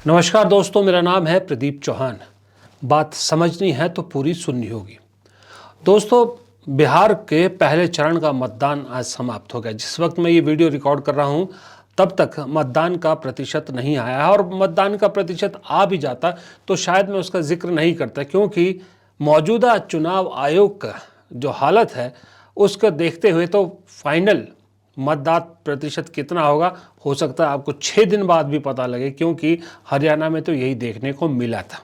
नमस्कार दोस्तों, मेरा नाम है प्रदीप चौहान। बात समझनी है तो पूरी सुननी होगी। दोस्तों, बिहार के पहले चरण का मतदान आज समाप्त हो गया। जिस वक्त मैं ये वीडियो रिकॉर्ड कर रहा हूँ तब तक मतदान का प्रतिशत नहीं आया है, और मतदान का प्रतिशत आ भी जाता तो शायद मैं उसका जिक्र नहीं करता, क्योंकि मौजूदा चुनाव आयोग का जो हालत है उसको देखते हुए तो फाइनल मतदान प्रतिशत कितना होगा, हो सकता है आपको 6 दिन बाद भी पता लगे, क्योंकि हरियाणा में तो यही देखने को मिला था।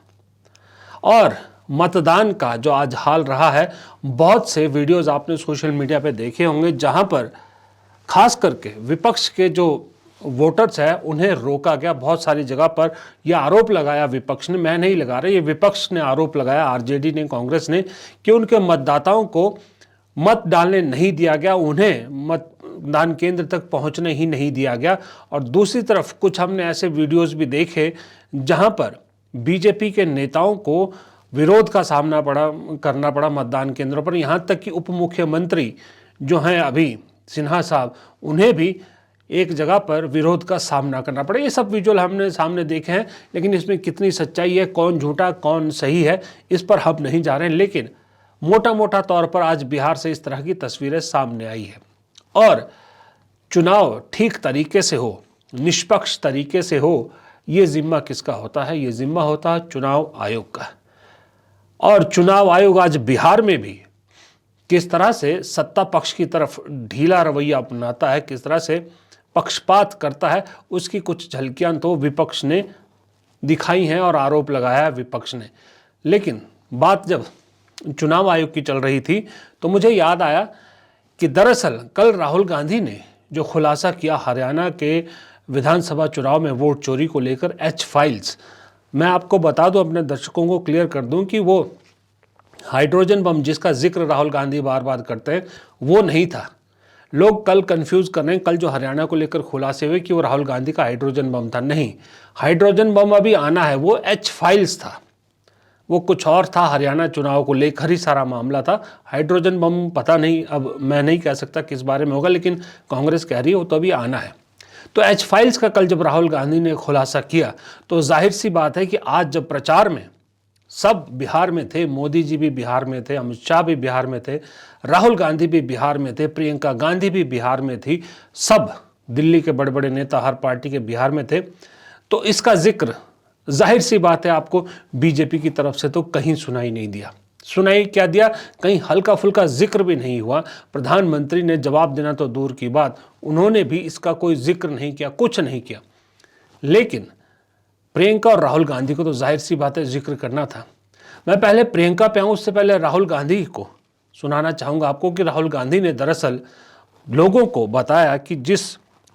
और मतदान का जो आज हाल रहा है, बहुत से वीडियोस आपने सोशल मीडिया पे देखे होंगे जहां पर खास करके विपक्ष के जो वोटर्स हैं उन्हें रोका गया। बहुत सारी जगह पर यह आरोप लगाया विपक्ष ने, मैं नहीं लगा रहा, ये विपक्ष ने आरोप लगाया, आरजेडी ने, कांग्रेस ने, कि उनके मतदाताओं को मत डालने नहीं दिया गया, उन्हें मतदान केंद्र तक पहुंचने ही नहीं दिया गया। और दूसरी तरफ कुछ हमने ऐसे वीडियोस भी देखे जहां पर बीजेपी के नेताओं को विरोध का सामना करना पड़ा मतदान केंद्रों पर। यहां तक कि उप मुख्यमंत्री जो हैं अभी सिन्हा साहब, उन्हें भी एक जगह पर विरोध का सामना करना पड़ा। ये सब विजुअल हमने सामने देखे हैं, लेकिन इसमें कितनी सच्चाई है, कौन झूठा कौन सही है, इस पर हम नहीं जा रहे हैं। लेकिन मोटा मोटा तौर पर आज बिहार से इस तरह की तस्वीरें सामने आई है। और चुनाव ठीक तरीके से हो, निष्पक्ष तरीके से हो, ये जिम्मा किसका होता है? ये जिम्मा होता है चुनाव आयोग का। और चुनाव आयोग आज बिहार में भी किस तरह से सत्ता पक्ष की तरफ ढीला रवैया अपनाता है, किस तरह से पक्षपात करता है, उसकी कुछ झलकियां तो विपक्ष ने दिखाई हैं और आरोप लगाया है विपक्ष ने। लेकिन बात जब चुनाव आयोग की चल रही थी तो मुझे याद आया कि दरअसल कल राहुल गांधी ने जो खुलासा किया हरियाणा के विधानसभा चुनाव में वोट चोरी को लेकर, एच फाइल्स, मैं आपको बता दूं, अपने दर्शकों को क्लियर कर दूं कि वो हाइड्रोजन बम जिसका जिक्र राहुल गांधी बार बार करते हैं वो नहीं था। लोग कल कंफ्यूज कर रहे हैं, कल जो हरियाणा को लेकर खुलासे हुए कि वो राहुल गांधी का हाइड्रोजन बम था। नहीं, हाइड्रोजन बम अभी आना है, वो एच फाइल्स था, वो कुछ और था। हरियाणा चुनाव को लेकर ही सारा मामला था। हाइड्रोजन बम पता नहीं, अब मैं नहीं कह सकता किस बारे में होगा, लेकिन कांग्रेस कह रही है वो तो अभी आना है। तो एच फाइल्स का कल जब राहुल गांधी ने खुलासा किया तो जाहिर सी बात है कि आज जब प्रचार में सब बिहार में थे, मोदी जी भी बिहार में थे, अमित शाह भी बिहार में थे, राहुल गांधी भी बिहार में थे, प्रियंका गांधी भी बिहार में थी, सब दिल्ली के बड़े बड़े नेता हर पार्टी के बिहार में थे, तो इसका जिक्र जाहिर सी बात है आपको बीजेपी की तरफ से तो कहीं सुनाई नहीं दिया। सुनाई क्या दिया, कहीं हल्का फुल्का जिक्र भी नहीं हुआ। प्रधानमंत्री ने जवाब देना तो दूर की बात, उन्होंने भी इसका कोई जिक्र नहीं किया, कुछ नहीं किया। लेकिन प्रियंका और राहुल गांधी को तो जाहिर सी बात है जिक्र करना था। मैं पहले प्रियंका पे आऊँ उससे पहले राहुल गांधी को सुनाना चाहूँगा आपको कि राहुल गांधी ने दरअसल लोगों को बताया कि जिस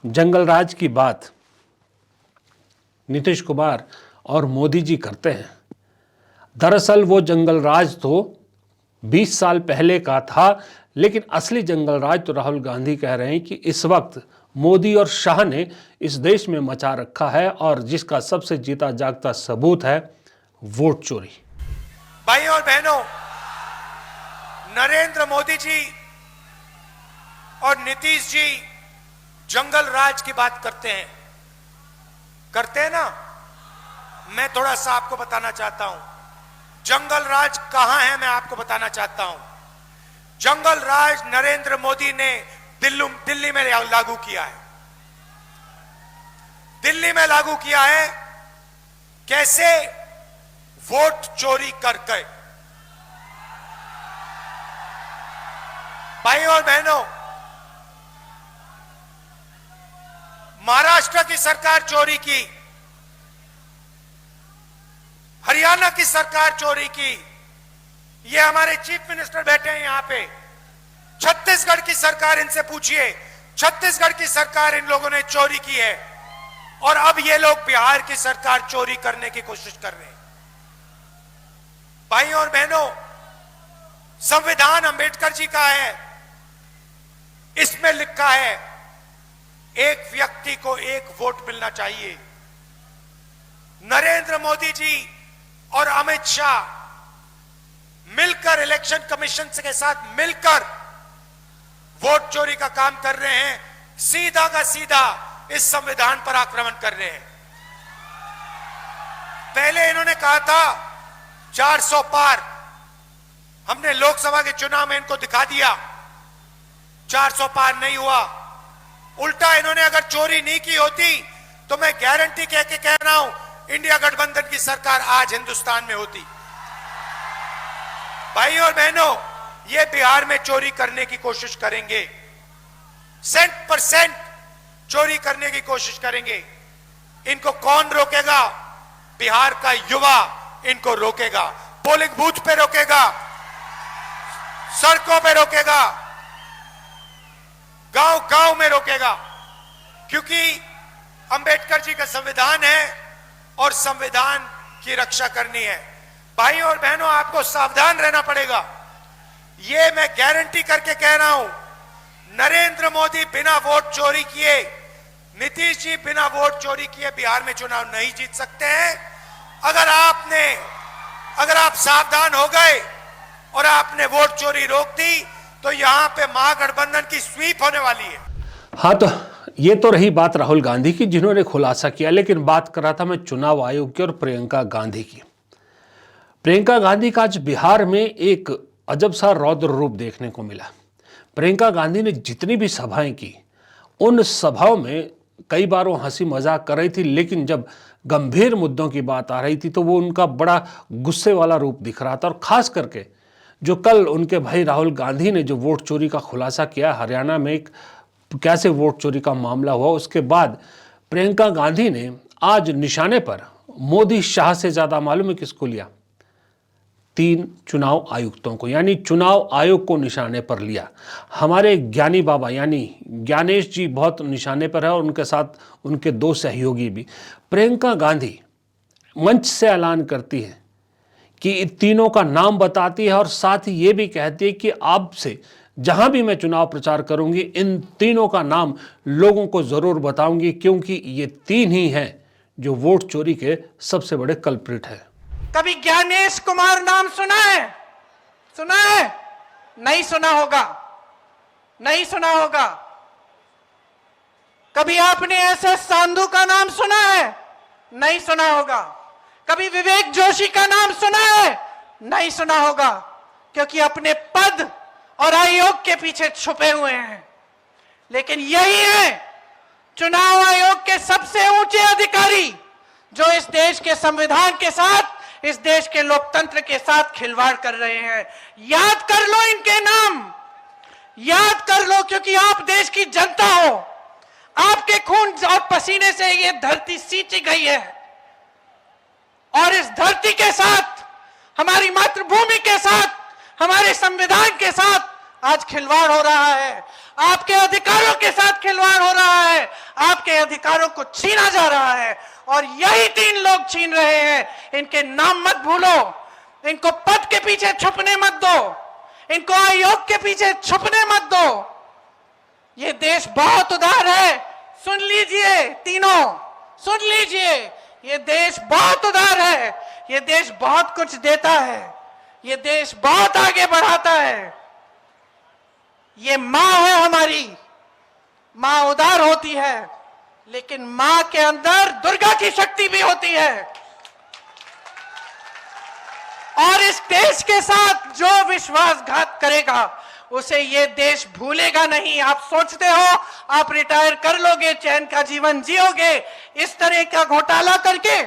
जंगल राज की बात नीतीश कुमार और मोदी जी करते हैं, दरअसल वो जंगल राज तो 20 साल पहले का था, लेकिन असली जंगल राज तो राहुल गांधी कह रहे हैं कि इस वक्त मोदी और शाह ने इस देश में मचा रखा है, और जिसका सबसे जीता जागता सबूत है वोट चोरी। भाई और बहनों, नरेंद्र मोदी जी और नीतीश जी जंगल राज की बात करते हैं ना। मैं थोड़ा सा आपको बताना चाहता हूं जंगल राज कहां है। मैं आपको बताना चाहता हूं जंगल राज नरेंद्र मोदी ने दिल्ली में लागू किया है। दिल्ली में लागू किया है कैसे? वोट चोरी करके। भाई और बहनों, महाराष्ट्र की सरकार चोरी की, हरियाणा की सरकार चोरी की, ये हमारे चीफ मिनिस्टर बैठे हैं यहां पे। छत्तीसगढ़ की सरकार, इनसे पूछिए, छत्तीसगढ़ की सरकार इन लोगों ने चोरी की है, और अब ये लोग बिहार की सरकार चोरी करने की कोशिश कर रहे हैं। भाई और बहनों, संविधान अंबेडकर जी का है, इसमें लिखा है एक व्यक्ति को एक वोट मिलना चाहिए। नरेंद्र मोदी जी और अमित शाह मिलकर इलेक्शन कमीशन के साथ मिलकर वोट चोरी का काम कर रहे हैं, सीधा का सीधा इस संविधान पर आक्रमण कर रहे हैं। पहले इन्होंने कहा था 400 पार, हमने लोकसभा के चुनाव में इनको दिखा दिया 400 पार नहीं हुआ। उल्टा इन्होंने अगर चोरी नहीं की होती तो मैं गारंटी कह के कह रहा हूं इंडिया गठबंधन की सरकार आज हिंदुस्तान में होती। भाइयों और बहनों, ये बिहार में चोरी करने की कोशिश करेंगे, 100% चोरी करने की कोशिश करेंगे। इनको कौन रोकेगा? बिहार का युवा इनको रोकेगा, पोलिंग बूथ पे रोकेगा, सड़कों पे रोकेगा, गांव गांव में रोकेगा, क्योंकि अंबेडकर जी का संविधान है और संविधान की रक्षा करनी है। भाइयों और बहनों, आपको सावधान रहना पड़ेगा। यह मैं गारंटी करके कह रहा हूं, नरेंद्र मोदी बिना वोट चोरी किए, नीतीश जी बिना वोट चोरी किए बिहार में चुनाव नहीं जीत सकते हैं। अगर आप सावधान हो गए और आपने वोट चोरी रोक दी तो यहां पे महागठबंधन की स्वीप होने वाली है। हाँ, तो ये तो रही बात राहुल गांधी की जिन्होंने खुलासा किया, लेकिन बात कर रहा था मैं चुनाव आयोग की और प्रियंका गांधी की। प्रियंका गांधी का आज बिहार में एक अजब सा रौद्र रूप देखने को मिला। प्रियंका गांधी ने जितनी भी सभाएं की, उन सभाओं में कई बार वो हंसी मजाक कर रही थी, लेकिन जब गंभीर मुद्दों की बात आ रही थी तो वो उनका बड़ा गुस्से वाला रूप दिख रहा था। और खास करके जो कल उनके भाई राहुल गांधी ने जो वोट चोरी का खुलासा किया, हरियाणा में एक कैसे वोट चोरी का मामला हुआ, उसके बाद प्रियंका गांधी ने आज निशाने पर मोदी शाह से ज्यादा मालूम है किसको लिया? 3 चुनाव आयुक्तों को, यानी चुनाव आयोग को निशाने पर लिया। हमारे ज्ञानी बाबा यानी ज्ञानेश जी बहुत निशाने पर है और उनके साथ उनके 2 सहयोगी भी। प्रियंका गांधी मंच से ऐलान करती है कि इन तीनों का नाम बताती है और साथ ही ये भी कहती है कि आपसे जहां भी मैं चुनाव प्रचार करूंगी इन तीनों का नाम लोगों को जरूर बताऊंगी, क्योंकि ये 3 ही हैं जो वोट चोरी के सबसे बड़े कल्प्रिट हैं। कभी ज्ञानेश कुमार नाम सुना है? सुना है? नहीं सुना होगा, नहीं सुना होगा। कभी आपने एस सांधू का नाम सुना है? नहीं सुना होगा। कभी विवेक जोशी का नाम सुना है? नहीं सुना होगा, क्योंकि अपने पद और आयोग के पीछे छुपे हुए हैं। लेकिन यही है चुनाव आयोग के सबसे ऊंचे अधिकारी जो इस देश के संविधान के साथ, इस देश के लोकतंत्र के साथ खिलवाड़ कर रहे हैं। याद कर लो इनके नाम, याद कर लो, क्योंकि आप देश की जनता हो। आपके खून और पसीने से ये धरती सींची गई है और इस धरती के साथ, हमारी मातृभूमि के साथ, हमारे संविधान के साथ आज खिलवाड़ हो रहा है। आपके अधिकारों के साथ खिलवाड़ हो रहा है, आपके अधिकारों को छीना जा रहा है और यही 3 लोग छीन रहे हैं। इनके नाम मत भूलो, इनको पद के पीछे छुपने मत दो, इनको आयोग के पीछे छुपने मत दो। ये देश बहुत उदार है, सुन लीजिए तीनों, सुन लीजिए, ये देश बहुत उदार है, ये देश बहुत कुछ देता है, ये देश बहुत आगे बढ़ाता है। ये मां है हमारी, मां उदार होती है, लेकिन मां के अंदर दुर्गा की शक्ति भी होती है। और इस देश के साथ जो विश्वासघात करेगा उसे ये देश भूलेगा नहीं। आप सोचते हो आप रिटायर कर लोगे, चैन का जीवन जियोगे इस तरह का घोटाला करके?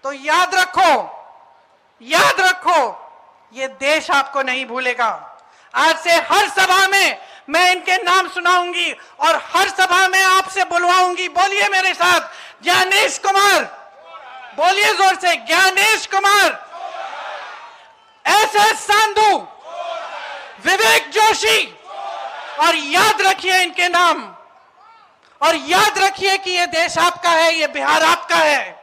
तो याद रखो, याद रखो, ये देश आपको नहीं भूलेगा। आज से हर सभा में मैं इनके नाम सुनाऊंगी और हर सभा में आपसे बुलवाऊंगी। बोलिए मेरे साथ, ज्ञानेश कुमार, बोलिए जोर से, ज्ञानेश कुमार, एस सांधू, विवेक जोशी, और याद रखिए इनके नाम, और याद रखिए कि ये देश आपका है, ये बिहार आपका है।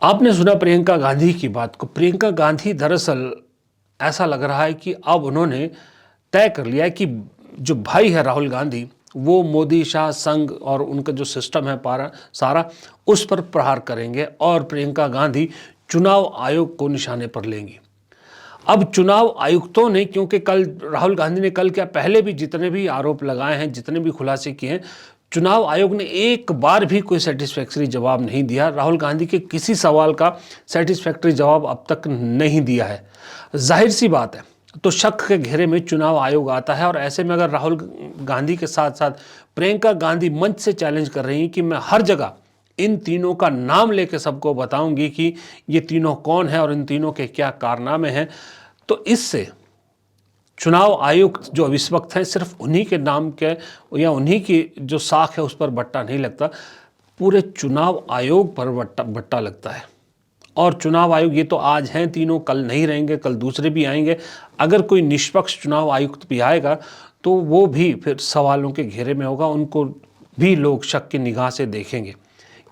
आपने सुना प्रियंका गांधी की बात को। प्रियंका गांधी दरअसल ऐसा लग रहा है कि अब उन्होंने तय कर लिया है कि जो भाई है राहुल गांधी, वो मोदी शाह संघ और उनका जो सिस्टम है सारा उस पर प्रहार करेंगे और प्रियंका गांधी चुनाव आयोग को निशाने पर लेंगी। अब चुनाव आयुक्तों ने, क्योंकि कल राहुल गांधी ने कल क्या पहले भी जितने भी आरोप लगाए हैं, जितने भी खुलासे किए हैं, चुनाव आयोग ने एक बार भी कोई सेटिस्फैक्टरी जवाब नहीं दिया। राहुल गांधी के किसी सवाल का सेटिस्फैक्टरी जवाब अब तक नहीं दिया है। जाहिर सी बात है, तो शक के घेरे में चुनाव आयोग आता है और ऐसे में अगर राहुल गांधी के साथ साथ प्रियंका गांधी मंच से चैलेंज कर रही हैं कि मैं हर जगह इन तीनों का नाम लेके सबको बताऊंगी कि ये तीनों कौन है और इन तीनों के क्या कारनामे हैं, तो इससे चुनाव आयुक्त जो इस वक्त हैं सिर्फ उन्हीं के नाम के या उन्हीं की जो साख है उस पर बट्टा नहीं लगता, पूरे चुनाव आयोग पर बट्टा लगता है। और चुनाव आयोग ये तो आज हैं तीनों, कल नहीं रहेंगे, कल दूसरे भी आएंगे। अगर कोई निष्पक्ष चुनाव आयुक्त भी आएगा तो वो भी फिर सवालों के घेरे में होगा, उनको भी लोग शक की निगाह से देखेंगे।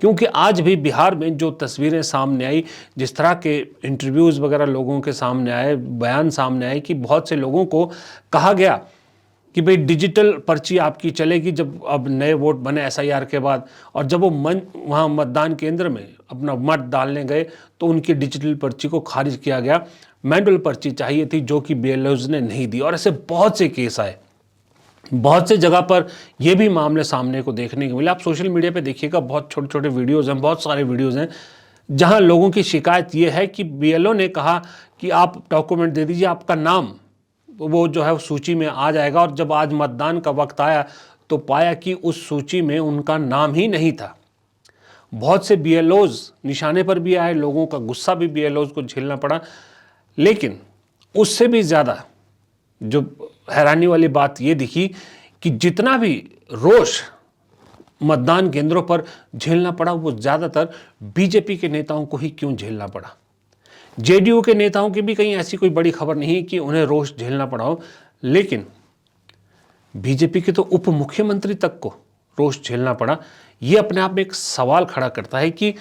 क्योंकि आज भी बिहार में जो तस्वीरें सामने आई, जिस तरह के इंटरव्यूज़ वगैरह लोगों के सामने आए, बयान सामने आए कि बहुत से लोगों को कहा गया कि भाई डिजिटल पर्ची आपकी चलेगी जब अब नए वोट बने एसआईआर के बाद, और जब वो वहाँ मतदान केंद्र में अपना मत डालने गए तो उनकी डिजिटल पर्ची को खारिज किया गया, मैनुअल पर्ची चाहिए थी जो कि बीएलओज़ ने नहीं दी। और ऐसे बहुत से केस आए, बहुत से जगह पर ये भी मामले सामने को देखने को मिले। आप सोशल मीडिया पे देखिएगा, बहुत छोटे छोटे वीडियोज़ हैं, बहुत सारे वीडियोज़ हैं जहां लोगों की शिकायत ये है कि बीएलओ ने कहा कि आप डॉक्यूमेंट दे दीजिए, आपका नाम वो जो है वो सूची में आ जाएगा, और जब आज मतदान का वक्त आया तो पाया कि उस सूची में उनका नाम ही नहीं था। बहुत से बीएलओज़ निशाने पर भी आए, लोगों का गुस्सा भी बीएलओज़ को झेलना पड़ा। लेकिन उससे भी ज़्यादा जो हैरानी वाली बात ये दिखी कि जितना भी रोष मतदान केंद्रों पर झेलना पड़ा वो ज़्यादातर बीजेपी के नेताओं को ही क्यों झेलना पड़ा। जेडीयू के नेताओं की भी कहीं ऐसी कोई बड़ी खबर नहीं कि उन्हें रोष झेलना पड़ा हो, लेकिन बीजेपी के तो उप मुख्यमंत्री तक को रोष झेलना पड़ा। ये अपने आप में एक सवाल खड़ा करता है कि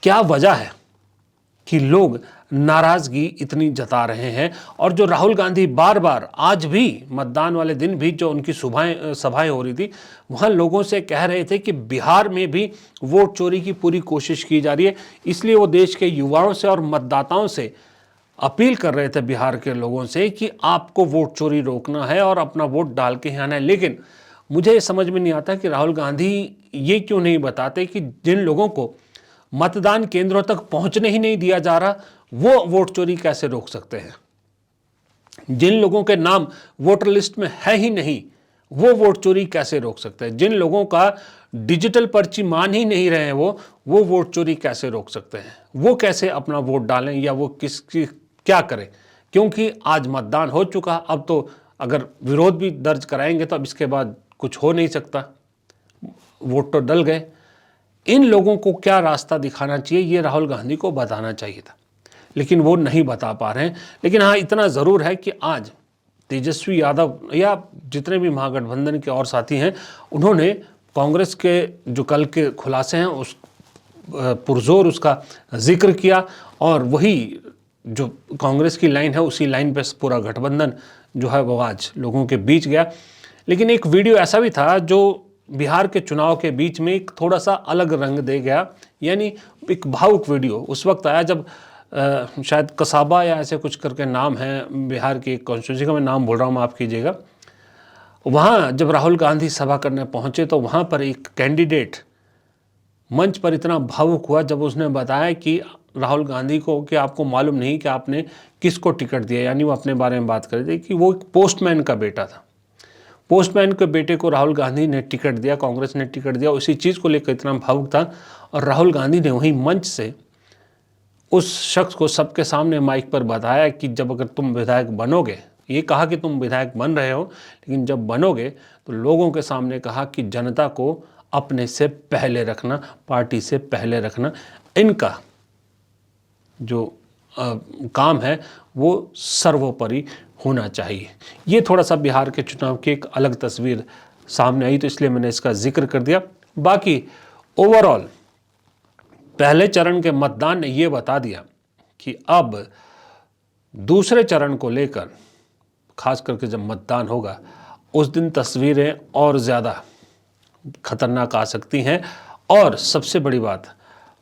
क्या वजह है कि लोग नाराजगी इतनी जता रहे हैं। और जो राहुल गांधी बार बार आज भी मतदान वाले दिन भी जो उनकी सभाएं हो रही थी, वहाँ लोगों से कह रहे थे कि बिहार में भी वोट चोरी की पूरी कोशिश की जा रही है, इसलिए वो देश के युवाओं से और मतदाताओं से अपील कर रहे थे बिहार के लोगों से कि आपको वोट चोरी रोकना है और अपना वोट डाल के आना है। लेकिन मुझे ये समझ में नहीं आता कि राहुल गांधी ये क्यों नहीं बताते कि जिन लोगों को मतदान केंद्रों तक पहुंचने ही नहीं दिया जा रहा वो वोट चोरी कैसे रोक सकते हैं। जिन लोगों के नाम वोटर लिस्ट में है ही नहीं वो वोट चोरी कैसे रोक सकते हैं। जिन लोगों का डिजिटल पर्ची मान ही नहीं रहे हैं वो वोट चोरी कैसे रोक सकते हैं। वो कैसे अपना वोट डालें या वो किसकी क्या करें, क्योंकि आज मतदान हो चुका। अब तो अगर विरोध भी दर्ज कराएंगे तो अब इसके बाद कुछ हो नहीं सकता, वोट तो डल गए। इन लोगों को क्या रास्ता दिखाना चाहिए ये राहुल गांधी को बताना चाहिए था, लेकिन वो नहीं बता पा रहे हैं। लेकिन हाँ, इतना ज़रूर है कि आज तेजस्वी यादव या जितने भी महागठबंधन के और साथी हैं उन्होंने कांग्रेस के जो कल के खुलासे हैं उस पुरजोर उसका जिक्र किया, और वही जो कांग्रेस की लाइन है उसी लाइन पे पूरा गठबंधन जो है वो आज लोगों के बीच गया। लेकिन एक वीडियो ऐसा भी था जो बिहार के चुनाव के बीच में एक थोड़ा सा अलग रंग दे गया, यानी एक भावुक वीडियो उस वक्त आया जब शायद कसाबा या ऐसे कुछ करके नाम है बिहार की कॉन्स्टिट्यूंसी का, मैं नाम बोल रहा हूँ माफ़ कीजिएगा। वहाँ जब राहुल गांधी सभा करने पहुँचे तो वहाँ पर एक कैंडिडेट मंच पर इतना भावुक हुआ जब उसने बताया कि राहुल गांधी को कि आपको मालूम नहीं कि आपने किसको टिकट दिया, यानी वो अपने बारे में बात कर रहे थे कि वो एक पोस्टमैन का बेटा था। पोस्टमैन के बेटे को राहुल गांधी ने टिकट दिया, कांग्रेस ने टिकट दिया, उसी चीज़ को लेकर इतना भावुक था। और राहुल गांधी ने वहीं मंच से उस शख्स को सबके सामने माइक पर बताया कि जब अगर तुम विधायक बनोगे, ये कहा कि तुम विधायक बन रहे हो, लेकिन जब बनोगे तो लोगों के सामने कहा कि जनता को अपने से पहले रखना, पार्टी से पहले रखना। इनका जो काम है वो सर्वोपरि होना चाहिए। ये थोड़ा सा बिहार के चुनाव की एक अलग तस्वीर सामने आई तो इसलिए मैंने इसका जिक्र कर दिया। बाकी ओवरऑल पहले चरण के मतदान ने ये बता दिया कि अब दूसरे चरण को लेकर खास करके जब मतदान होगा उस दिन तस्वीरें और ज़्यादा खतरनाक आ सकती हैं। और सबसे बड़ी बात,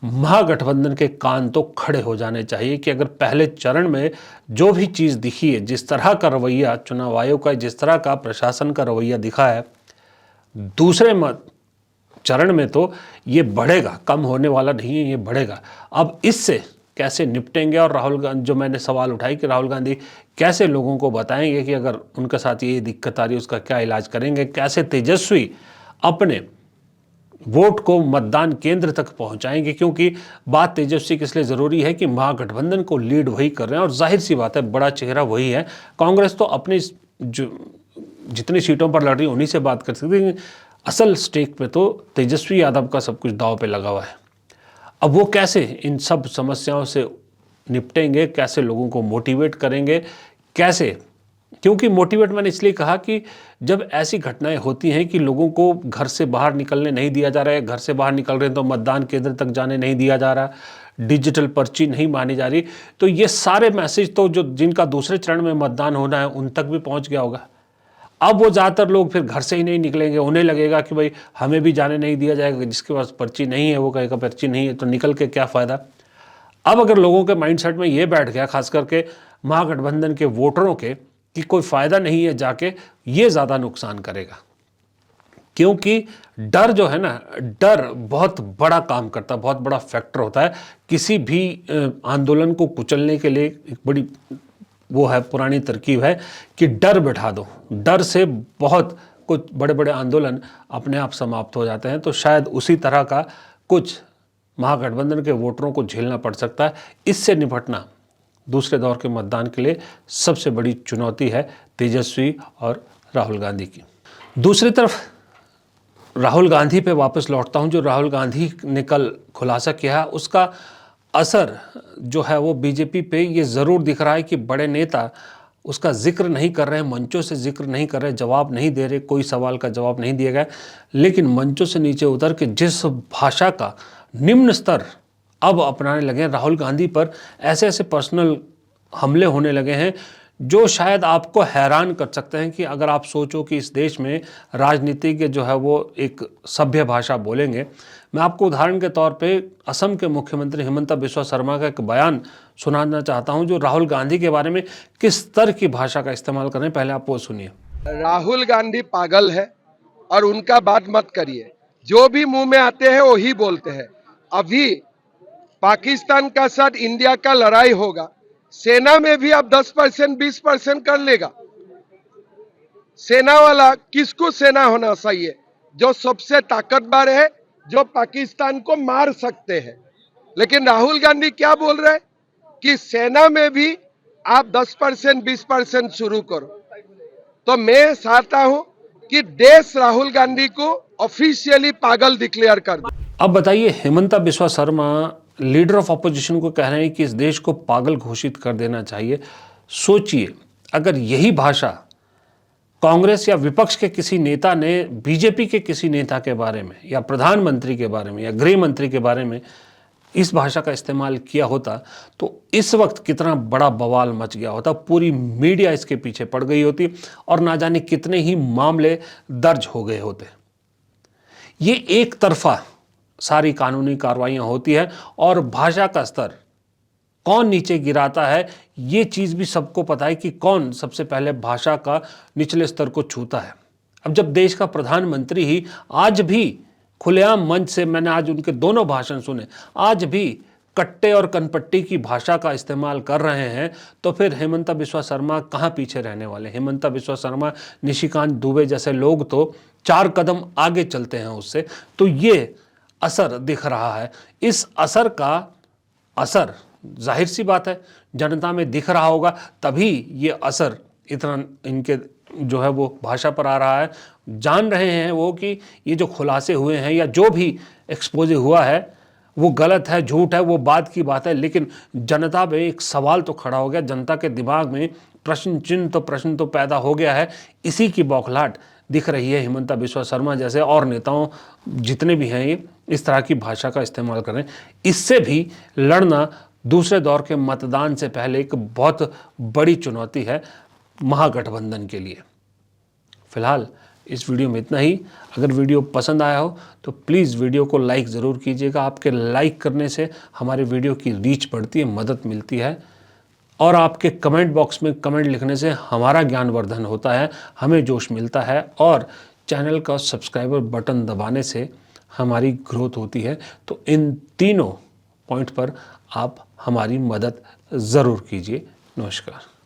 महागठबंधन के कान तो खड़े हो जाने चाहिए कि अगर पहले चरण में जो भी चीज़ दिखी है, जिस तरह का रवैया चुनाव आयोग का, जिस तरह का प्रशासन का रवैया दिखा है, दूसरे चरण में तो ये बढ़ेगा, कम होने वाला नहीं है, ये बढ़ेगा। अब इससे कैसे निपटेंगे, और राहुल गांधी, जो मैंने सवाल उठाई कि राहुल गांधी कैसे लोगों को बताएंगे कि अगर उनके साथ ये दिक्कत आ रही है उसका क्या इलाज करेंगे, कैसे तेजस्वी अपने वोट को मतदान केंद्र तक पहुंचाएंगे, क्योंकि बात तेजस्वी के इसलिए ज़रूरी है कि महागठबंधन को लीड वही कर रहे हैं और जाहिर सी बात है बड़ा चेहरा वही है। कांग्रेस तो अपनी जो जितनी सीटों पर लड़ रही है उन्हीं से बात कर सकती है, असल स्टेक पे तो तेजस्वी यादव का सब कुछ दांव पे लगा हुआ है। अब वो कैसे इन सब समस्याओं से निपटेंगे, कैसे लोगों को मोटिवेट करेंगे, कैसे, क्योंकि मोटिवेट मैंने इसलिए कहा कि जब ऐसी घटनाएं होती हैं कि लोगों को घर से बाहर निकलने नहीं दिया जा रहा है, घर से बाहर निकल रहे हैं तो मतदान केंद्र तक जाने नहीं दिया जा रहा, डिजिटल पर्ची नहीं मानी जा रही, तो ये सारे मैसेज तो जो जिनका दूसरे चरण में मतदान होना है उन तक भी पहुंच गया होगा। अब वो ज़्यादातर लोग फिर घर से ही नहीं निकलेंगे, उन्हें लगेगा कि भाई हमें भी जाने नहीं दिया जाएगा, जिसके पास पर्ची नहीं है वो कहेगा पर्ची नहीं है तो निकल के क्या फ़ायदा। अब अगर लोगों के माइंडसेट में ये बैठ गया, खास करके महागठबंधन के वोटरों के, कि कोई फ़ायदा नहीं है जाके, ये ज़्यादा नुकसान करेगा। क्योंकि डर जो है ना, डर बहुत बड़ा काम करता है, बहुत बड़ा फैक्टर होता है किसी भी आंदोलन को कुचलने के लिए। एक बड़ी वो है, पुरानी तरकीब है कि डर बैठा दो, डर से बहुत कुछ बड़े बड़े आंदोलन अपने आप समाप्त हो जाते हैं। तो शायद उसी तरह का कुछ महागठबंधन के वोटरों को झेलना पड़ सकता है। इससे निपटना दूसरे दौर के मतदान के लिए सबसे बड़ी चुनौती है तेजस्वी और राहुल गांधी की। दूसरी तरफ राहुल गांधी पे वापस लौटता हूँ। जो राहुल गांधी ने कल खुलासा किया, उसका असर जो है वो बीजेपी पे ये ज़रूर दिख रहा है कि बड़े नेता उसका जिक्र नहीं कर रहे हैं, मंचों से जिक्र नहीं कर रहे, जवाब नहीं दे रहे, कोई सवाल का जवाब नहीं दिया गया, लेकिन मंचों से नीचे उतर के जिस भाषा का निम्न स्तर अब अपनाने लगे हैं राहुल गांधी पर, ऐसे ऐसे पर्सनल हमले होने लगे हैं जो शायद आपको हैरान कर सकते हैं। कि अगर आप सोचो कि इस देश में राजनीतिज्ञ जो है वो एक सभ्य भाषा बोलेंगे। मैं आपको उदाहरण के तौर पे असम के मुख्यमंत्री हिमंता बिस्वा शर्मा का एक बयान सुनाना चाहता हूं, जो राहुल गांधी के बारे में किस स्तर की भाषा का इस्तेमाल कर रहे हैं। पहले आप वो सुनिए। राहुल गांधी पागल है और उनका बात मत करिए, जो भी मुंह में आते हैं वही बोलते हैं। अभी पाकिस्तान का साथ इंडिया का लड़ाई होगा, सेना में भी अब 10% 20% कर लेगा। सेना वाला किसको सेना होना चाहिए? जो सबसे ताकतवर है, जो पाकिस्तान को मार सकते हैं। लेकिन राहुल गांधी क्या बोल रहे हैं कि सेना में भी आप 10% 20% शुरू करो। तो मैं चाहता हूं कि देश राहुल गांधी को ऑफिशियली पागल डिक्लेयर कर दे। अब बताइए, Himanta Biswa Sharma leader of opposition को कह रहे हैं कि इस देश को पागल घोषित कर देना चाहिए। सोचिए, अगर यही भाषा कांग्रेस या विपक्ष के किसी नेता ने बीजेपी के किसी नेता के बारे में, या प्रधानमंत्री के बारे में, या गृह मंत्री के बारे में इस भाषा का इस्तेमाल किया होता, तो इस वक्त कितना बड़ा बवाल मच गया होता, पूरी मीडिया इसके पीछे पड़ गई होती और ना जाने कितने ही मामले दर्ज हो गए होते। ये एक तरफा सारी कानूनी कार्रवाइयाँ होती है और भाषा का स्तर कौन नीचे गिराता है, ये चीज़ भी सबको पता है कि कौन सबसे पहले भाषा का निचले स्तर को छूता है। अब जब देश का प्रधानमंत्री ही आज भी खुलेआम मंच से, मैंने आज उनके दोनों भाषण सुने, आज भी कट्टे और कनपट्टी की भाषा का इस्तेमाल कर रहे हैं, तो फिर हिमंता बिस्वा शर्मा कहाँ पीछे रहने वाले। हिमंता बिस्वा शर्मा, निशिकांत दुबे जैसे लोग तो 4 कदम आगे चलते हैं उससे। तो ये असर दिख रहा है। इस असर का असर जाहिर सी बात है जनता में दिख रहा होगा, तभी ये असर इतना इनके जो है वो भाषा पर आ रहा है। जान रहे हैं वो कि ये जो खुलासे हुए हैं या जो भी एक्सपोज हुआ है वो गलत है, झूठ है, वो बात की बात है, लेकिन जनता में एक सवाल तो खड़ा हो गया, जनता के दिमाग में प्रश्न तो पैदा हो गया है। इसी की बौखलाहट दिख रही है। हिमंता बिस्वा शर्मा जैसे और नेताओं जितने भी हैं ये इस तरह की भाषा का इस्तेमाल कर रहे हैं। इससे भी लड़ना दूसरे दौर के मतदान से पहले एक बहुत बड़ी चुनौती है महागठबंधन के लिए। फिलहाल इस वीडियो में इतना ही। अगर वीडियो पसंद आया हो तो प्लीज़ वीडियो को लाइक ज़रूर कीजिएगा। आपके लाइक करने से हमारे वीडियो की रीच बढ़ती है, मदद मिलती है, और आपके कमेंट बॉक्स में कमेंट लिखने से हमारा ज्ञानवर्धन होता है, हमें जोश मिलता है, और चैनल का सब्सक्राइबर बटन दबाने से हमारी ग्रोथ होती है। तो इन तीनों पॉइंट पर आप हमारी मदद ज़रूर कीजिए। नमस्कार।